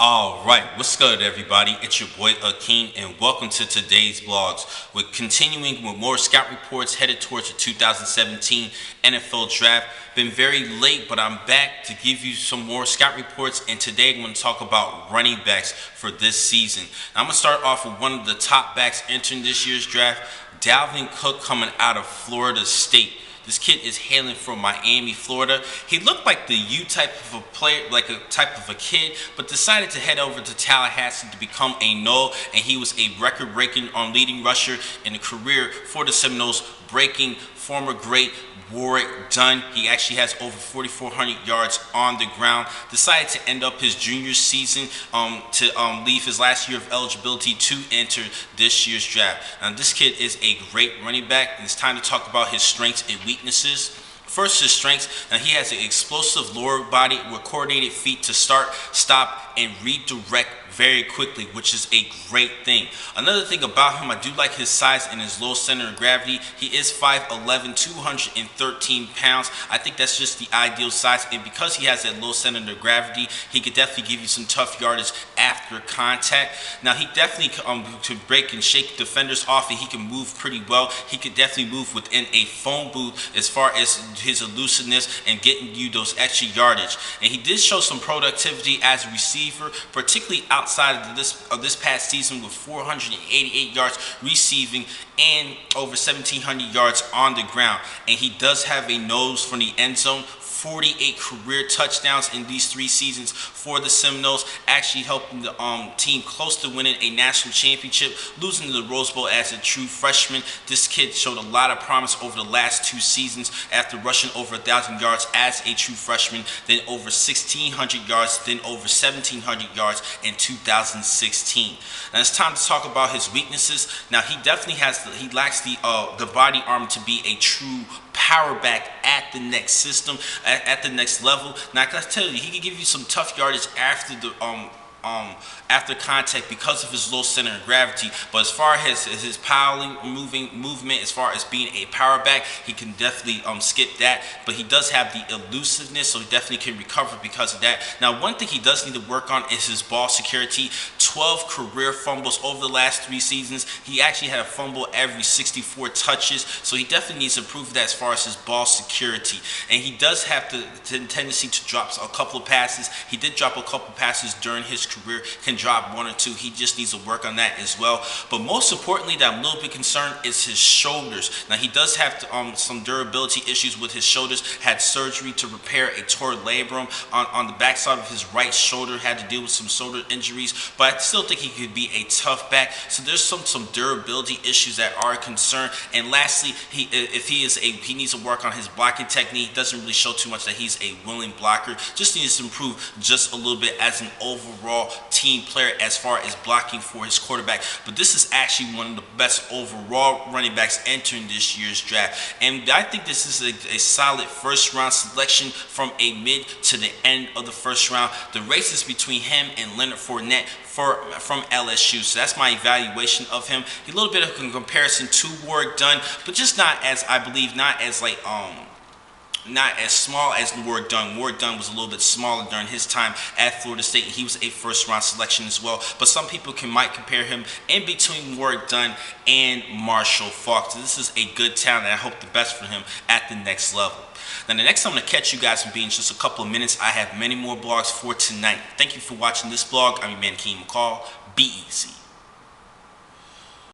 All right, what's good, everybody? It's your boy Akeem, and welcome to today's vlogs. We're continuing with more scout reports headed towards the 2017 NFL Draft. Been very late, but I'm back to give you some more scout reports, and today I'm going to talk about running backs for this season. Now, I'm going to start off with one of the top backs entering this year's draft, Dalvin Cook, coming out of Florida State. This kid is hailing from Miami, Florida. He looked like the U type of a player, like a type of a kid, but decided to head over to Tallahassee to become a Nole, and he was a record-breaking leading rusher in a career for the Seminoles, breaking former great Warwick Dunn. He actually has over 4,400 yards on the ground. Decided to end up his junior season to leave his last year of eligibility to enter this year's draft. Now, this kid is a great running back, and it's time to talk about his strengths and weaknesses. First, his strengths. Now, he has an explosive lower body with coordinated feet to start, stop, and redirect very quickly, which is a great thing. Another thing about him, I do like his size and his low center of gravity. He is 5'11", 213 pounds. I think that's just the ideal size, and because he has that low center of gravity, he could definitely give you some tough yardage after contact. Now, he definitely could break and shake defenders off, and he can move pretty well. He could definitely move within a phone booth as far as his elusiveness and getting you those extra yardage. And he did show some productivity as a receiver, particularly outside of this past season, with 488 yards receiving and over 1,700 yards on the ground. And he does have a nose from the end zone. 48 career touchdowns in these 3 seasons for the Seminoles, actually helping the team close to winning a national championship, losing to the Rose Bowl as a true freshman. This kid showed a lot of promise over the last 2 seasons after rushing over 1,000 yards as a true freshman, then over 1,600 yards, then over 1,700 yards in 2016. Now it's time to talk about his weaknesses. Now, he definitely lacks the body armor to be a true power back at the next system, at the next level. Now, I gotta tell you, he can give you some tough yardage after contact because of his low center of gravity. But as far as his movement, as far as being a power back, he can definitely skip that. But he does have the elusiveness, so he definitely can recover because of that. Now, one thing he does need to work on is his ball security. 12 career fumbles over the last 3 seasons. He actually had a fumble every 64 touches, so he definitely needs to improve that as far as his ball security. And he does have the tendency to drop a couple of passes. He did drop a couple of passes during his career, can drop 1 or 2. He just needs to work on that as well. But most importantly, that I'm a little bit concerned is his shoulders. Now, he does have some durability issues with his shoulders. Had surgery to repair a torn labrum on the backside of his right shoulder. Had to deal with some shoulder injuries, but I still think he could be a tough back. So there's some durability issues that are a concern. And lastly, he needs to work on his blocking technique. He doesn't really show too much that he's a willing blocker. Just needs to improve just a little bit as an overall team player as far as blocking for his quarterback. But this is actually one of the best overall running backs entering this year's draft. And I think this is a solid first round selection from a mid to the end of the first round. The race is between him and Leonard Fournette from LSU. So that's my evaluation of him. A little bit of a comparison to Warwick Dunn, but just not as, I believe, not as small as Warwick Dunn. Warwick Dunn was a little bit smaller during his time at Florida State. He was a first-round selection as well. But some people might compare him in between Warwick Dunn and Marshall Faulk. So this is a good talent, and I hope the best for him at the next level. Now, the next time I'm going to catch you guys will be in just a couple of minutes. I have many more blogs for tonight. Thank you for watching this vlog. I'm your man, Akeem McCall. Be easy.